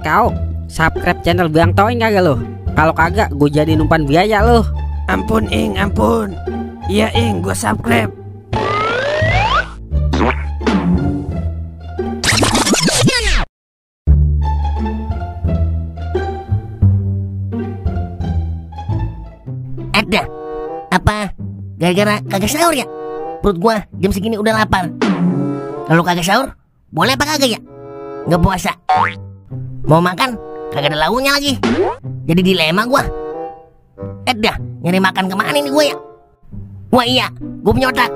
Kau subscribe channel Bang Toing kagak lo? Kalau kagak gue jadi numpan biaya lo. Ampun Ing, ampun. Iya Ing, gue subscribe. Ada apa? Gara-gara kagak sahur ya? Perut gua jam segini udah lapar. Kalau kagak sahur, boleh apa kagak ya? Nggak puasa. Mau makan, kagak ada lauknya lagi. Jadi dilema gua. Dah, nyari makan kemana nih gua ya? Wah iya, gua punya otak.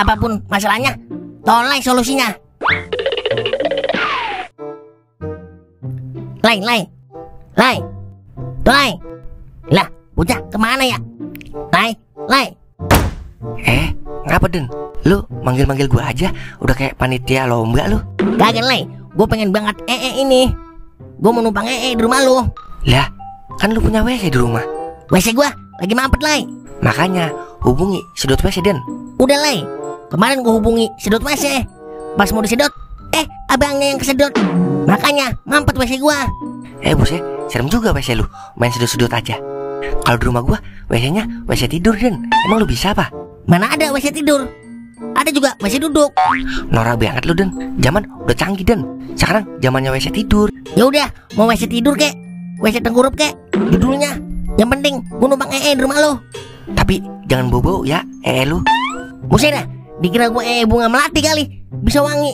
Apapun masalahnya, tolong solusinya. Lai. Tolong. Lah, bocah kemana ya? Lai. Ngapa Den? Lu manggil-manggil gua aja udah kayak panitia lomba lu. Kagak Lai, gue pengen banget ini. Gue mau numpang di rumah lu. Lah, kan lu punya WC di rumah. WC gue lagi mampet Lai. Makanya hubungi sedot WC Den. Udah Lai, kemarin gue hubungi sedot WC. Pas mau disedot, abangnya yang kesedot. Makanya mampet WC gue. Buset, serem juga WC lu, main sedot-sedot aja. Kalau di rumah gua, WC-nya WC tidur Den. Emang lu bisa apa? Mana ada WC tidur? Ada juga WC duduk. Norak banget lu Den. Zaman udah canggih Den. Sekarang zamannya WC tidur. Ya udah, mau WC tidur kek, WC tengkurup kek, judulnya. Yang penting gua numpang di rumah lu. Tapi jangan bau-bau ya, lu. Buset dah, dikira gua bunga melati kali, bisa wangi.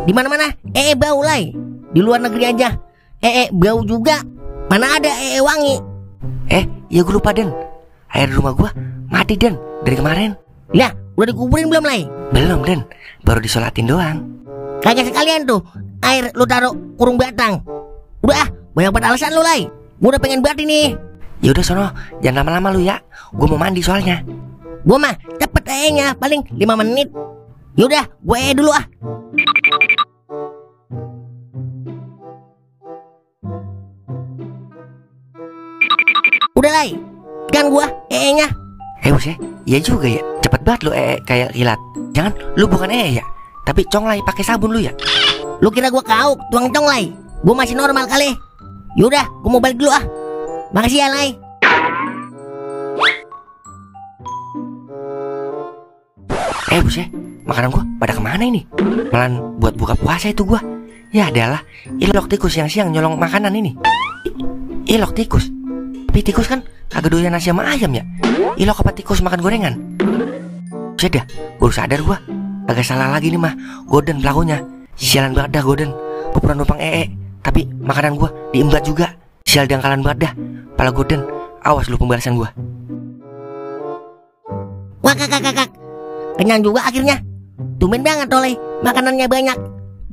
Di mana-mana bau Lai. Di luar negeri aja bau juga. Mana ada wangi. Ya gue lupa Den. Air di rumah gua mati Den dari kemarin. Lah, udah dikuburin belum Lai? Belum Den, baru disolatin doang. Kagak sekalian tuh air lu taruh kurung batang. Udah banyak banget alasan lu Lai. Gua udah pengen banget ini. Ya udah sono, jangan lama-lama lu ya. Gua mau mandi soalnya. Gua mah cepet nya paling 5 menit. Yaudah, gue dulu ah. Udah Lai, kan gua nya. Buset, iya juga ya. Cepet banget lu kayak kilat. Jangan, lu bukan ya, tapi conglay pakai sabun lu ya. Lu kira gua kauk tuang conglay? Gua masih normal kali. Yaudah, gua mau balik dulu ah. Makasih ya Lai. Buset, makanan gua pada kemana ini? Malan buat buka puasa itu gua. Ya adalah, ilok tikus siang-siang nyolong makanan ini. Ilok tikus. Tapi tikus kan kagak doyan nasi sama ayam ya. Ilok apa tikus makan gorengan? Buset dah, baru sadar gua. Agak salah lagi nih mah, Goden pelakunya. Sialan banget dah Goden. Gua pernah numpang tapi makanan gua diembat juga. Sial dangkalan banget dah. Pala Goden, awas lu pembalasan gua. Wah kakak. Kenyang juga akhirnya. Tumben banget oleh makanannya banyak.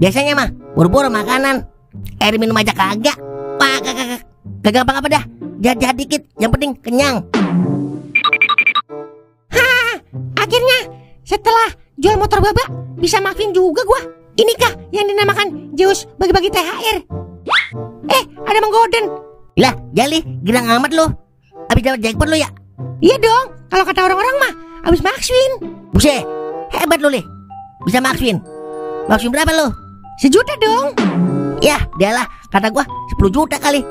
Biasanya mah buru-buru makanan. Air minum aja kagak. Wah kakak. Kagak apa-apa dah. Jahat dikit, yang penting kenyang. Akhirnya setelah jual motor baba bisa maafin juga gua. Inikah yang dinamakan Zeus bagi-bagi THR? Ada Mang Goden. Lah, Jali, girang amat lo. Abis dapat jackpot lo ya? Iya dong, kalau kata orang-orang mah abis makswin. Buset, hebat lo Le. Bisa makswin. Makswin berapa lo? 1 juta dong. Yah, dialah, kata gua 10 juta kali.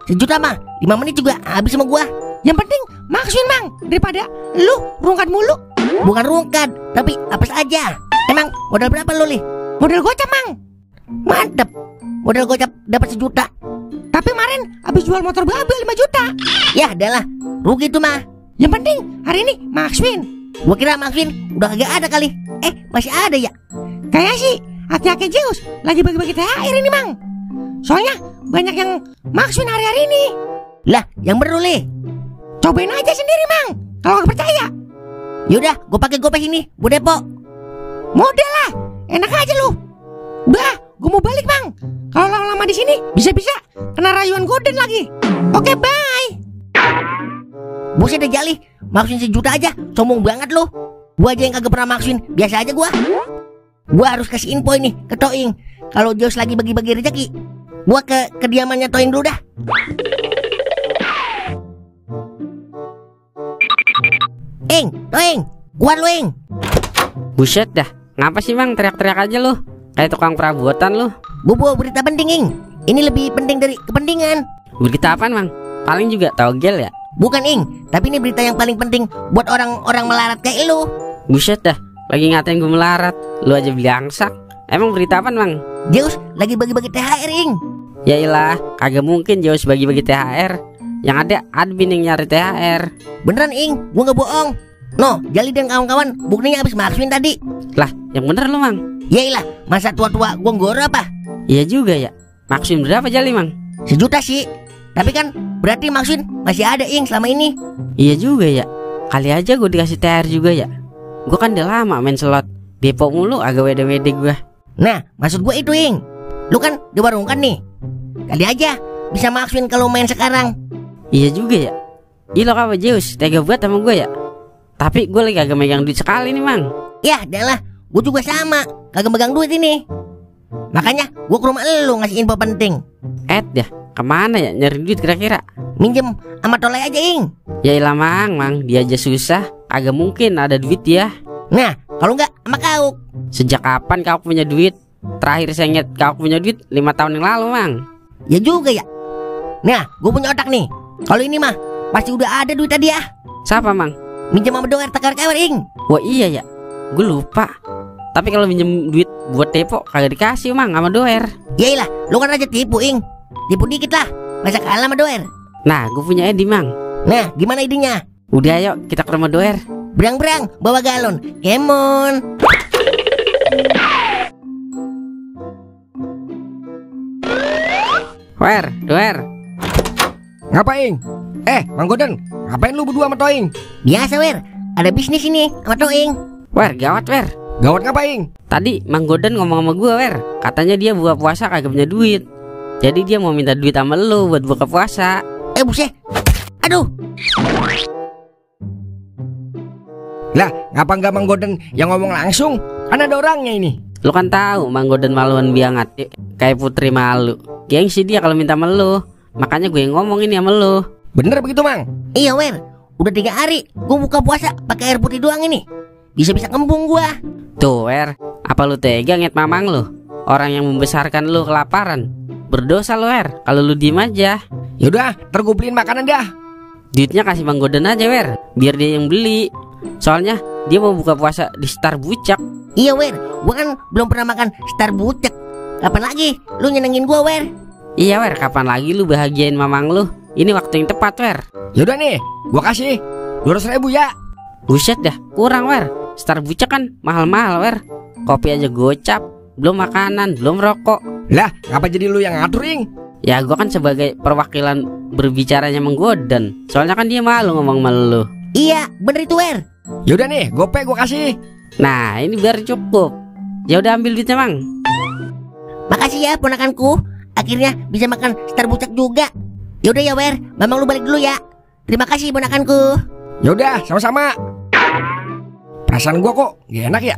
1 juta mah 5 menit juga habis sama gua. Yang penting makswin Mang, daripada lu rungkat mulu. Bukan rungkat, tapi apes aja. Emang modal berapa lu Li? Modal gocap Mang. Mantep. Modal gocap dapat 1 juta. Tapi kemarin habis jual motor babe 5 juta. Yah adalah, rugi tuh mah. Yang penting hari ini makswin. Gua kira makswin udah kagak ada kali. Masih ada ya? Kayak sih hati-hati Zeus lagi bagi-bagi THR ini Mang. Soalnya banyak yang makswin hari-hari ini. Lah, yang bener Le. Cobain aja sendiri Mang, kalau gak percaya. Yaudah, gue pakai GoPay ini, gue depo. Modal lah, enak aja lu. Bah, gue mau balik Mang. Kalau lama-lama di sini bisa-bisa kena rayuan Goden lagi. Oke, bye. Buset deh Jali, makswin 1 juta aja, sombong banget lu. Gua aja yang kagak pernah makswin, biasa aja gua. Gua harus kasih info ini ke Toing. Kalau Zeus lagi bagi-bagi rezeki, gua ke kediamannya Toing dulu dah. Toing, gua lu Buset dah, ngapa sih Bang teriak-teriak aja lu? Kayak tukang perabotan lu. Bobo, berita penting, Ing. Ini lebih penting dari kepentingan. Berita apaan, Mang? Paling juga togel ya. Bukan, Ing, tapi ini berita yang paling penting buat orang-orang melarat kayak lu. Buset dah, lagi ngatain gue melarat, lu aja bilangsak. Emang berita apaan, Mang? Zeus lagi bagi-bagi THR, Ing. Yailah, kagak mungkin Zeus bagi-bagi THR. Yang ada admin yang nyari THR. Beneran, Ing, gua nggak bohong. No, Jali dan kawan-kawan buktinya habis maksuin tadi. Lah, yang bener lu, Mang. Yailah, masa tua-tua gua nggoro apa? Iya juga ya. Maksim berapa Jali, Mang? 1 juta sih. Tapi kan berarti maksuin masih ada, Ing, selama ini. Iya juga ya. Kali aja gue dikasih THR juga ya. Gue kan udah lama main slot. Depok mulu agak wede-wede gue. Nah, maksud gua itu, Ing. Lu kan di warung kan nih. Kali aja bisa maksuin kalau main sekarang. Iya juga ya. Ih lo apa Zeus, tega buat sama gue ya. Tapi gue lagi kagak megang duit sekali nih, Mang. Ya, adalah. Gue juga sama, kagak megang duit ini. Makanya gue ke rumah lu ngasih info penting. Ya, kemana ya nyari duit kira-kira? Minjem sama Tolai aja, Ing. Ya ilah, Mang, dia aja susah. Agak mungkin ada duit ya. Nah, kalau enggak sama Kauk. Sejak kapan kau punya duit? Terakhir saya ingat kau punya duit 5 tahun yang lalu, Mang. Ya juga ya. Nah, gue punya otak nih. Kalau ini mah pasti udah ada duit tadi ya. Siapa, Mang? Minjem sama Doer tekar kewer, Ing. Wah iya ya, gue lupa. Tapi kalau minjem duit buat Tepo kagak dikasih, Mang, sama Doer. Yailah, lu kan aja tipu, Ing. Tipu dikit lah, masa kalah sama Doer. Nah, gue punya ide, Mang. Nah, gimana idenya? Udah ayo kita ke rumah Doer. Berang-berang bawa galon. Kemon. Doer. Ngapain? Mang Goden, ngapain lu berdua sama Toing? Biasa, Wer. Ada bisnis ini sama Toing. Gawat, Gawat ngapain? Tadi Mang Goden ngomong sama gue, katanya dia buka puasa kagak punya duit. Jadi dia mau minta duit sama lu buat buka puasa. Buset. Aduh. Lah, ngapa nggak Mang Goden yang ngomong langsung? Kan ada orangnya ini. Lu kan tahu Mang Goden maluan banget, kayak putri malu. Gengsi dia kalau minta sama lu. Makanya gue yang ngomong ini sama lu. Bener begitu, Mang? Iya, Wer. Udah 3 hari gue buka puasa pakai air putih doang ini. Bisa-bisa kembung gua. Tuh, apa lu tega ngeliat mamang lu? Orang yang membesarkan lu kelaparan. Berdosa lu, kalau lu diem aja. Yaudah, ntar gue beliin makanan dah. Duitnya kasih Mang Goden aja, biar dia yang beli. Soalnya dia mau buka puasa di Star Bucak. Iya, Wer. Gua kan belum pernah makan Star Bucak. Kapan lagi lu nyenengin gua, Wer? Iya, kapan lagi lu bahagiain mamang lu? Ini waktu yang tepat, Yaudah nih, gua kasih 200.000 ya. Buset dah, kurang, Star Bucak kan mahal-mahal, Kopi aja gocap, belum makanan, belum rokok. Lah, ngapa jadi lu yang ngatur, Ing? Ya gua kan sebagai perwakilan berbicaranya Mang Goden. Soalnya kan dia malu ngomong sama lu. Iya, bener itu, Wer. Yaudah nih, gope gua kasih. Nah, ini biar cukup. Ya udah ambil duitnya, Mang. Makasih ya ponakanku. Akhirnya bisa makan Star Bucak juga. Yaudah ya, Wer. Mamang lu balik dulu ya. Terima kasih ponakanku. Yaudah, sama-sama. Perasaan gua kok gak enak ya.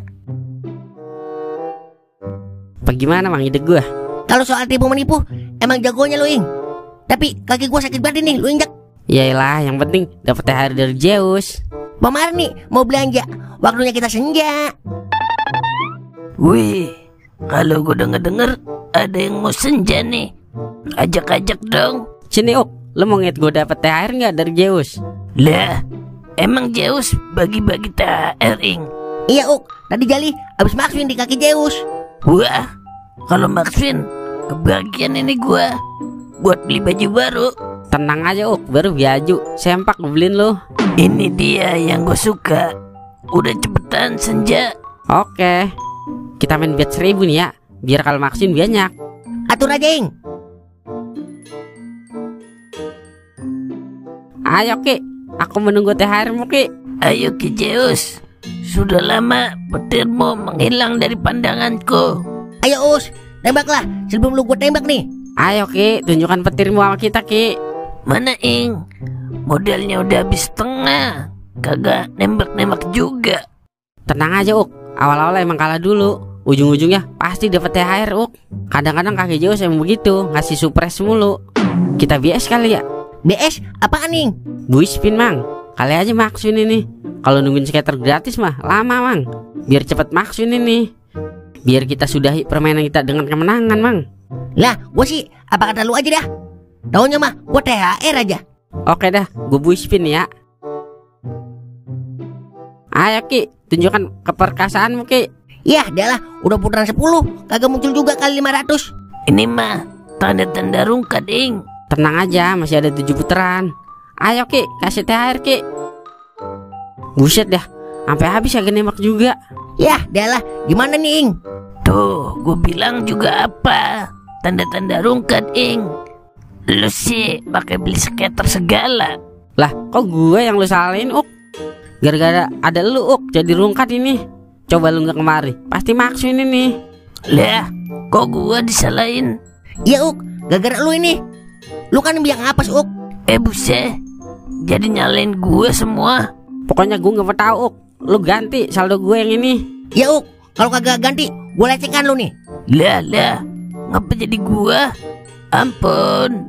Bagaimana, Mang, ide gua? Kalau soal tipu menipu, emang jagonya lu, Ing. Tapi kaki gua sakit banget nih, lu injak. Yaelah, yang penting dapat THR dari Zeus. Pamar nih, mau belanja. Waktunya kita senja. Wih, kalau gue denger-denger ada yang mau senja nih. Ajak-ajak dong. Sini, lu mau ngeliat gue dapet THR nggak dari Zeus? Lah, emang Zeus bagi-bagi THR, Ing? Iya, tadi Jali abis maksuin di kaki Zeus. Wah, kalau maksuin kebagian ini gue buat beli baju baru. Tenang aja, baru baju sempak gue beliin lu. Ini dia yang gue suka. Udah cepetan senja. Oke, kita main bet 1000 nih ya, biar kalau maksuin banyak. Atur aja, Ing. Ayo, Ki, aku menunggu THR-mu, Ki. Ayo Ki Zeus, sudah lama petirmu menghilang dari pandanganku. Ayo, tembaklah sebelum lu gua tembak nih. Ayo, Ki, tunjukkan petirmu sama kita, Ki. Mana, Ing? Modalnya udah habis setengah. Kagak nembak-nembak juga. Tenang aja, awal-awal emang kalah dulu. Ujung-ujungnya pasti dapat THR, Kadang-kadang kakek Zeus emang begitu, ngasih surprise mulu. Kita BS kali ya? BS apaan, Ing? Buispin, Mang. Kali aja maksuin ini. Kalau nungguin skater gratis mah lama, Mang. Biar cepet maksuin ini. biar kita sudahi permainan kita dengan kemenangan, Mang. Lah, gua sih apa kata lu aja dah. Taunya mah gua THR aja. Oke dah, gue buispin ya. Ayo Ki, tunjukkan keperkasaanmu Ki. Yah, dah lah, udah putaran 10, kagak muncul juga kali 500. Ini mah tanda-tanda rungkat, Ing. Tenang aja, masih ada 7 putaran. Ayo Ki, kasih THR Ki. Buset dah, sampai habis kagak nembak juga. Yah, dah lah, gimana nih, Ing? Tuh, gue bilang juga apa? Tanda-tanda rungkat, Ing. Lu sih pakai beli skater segala. Lah, kok gue yang lu salahin, Uk? Gara-gara ada lu, Uk, jadi rungkat ini. Coba lu nggak kemari, pasti maksu ini nih. Lah, kok gue disalahin? Ya, Uk, gara-gara lu ini. Lu kan biang apes, Uk. Buset, jadi nyalain gue semua. Pokoknya gue nggak tahu, Uk. Lu ganti saldo gue yang ini. Ya, Uk, kalau kagak ganti, gue lecehkan lu nih. Lah, ngapa jadi gue? Ampun.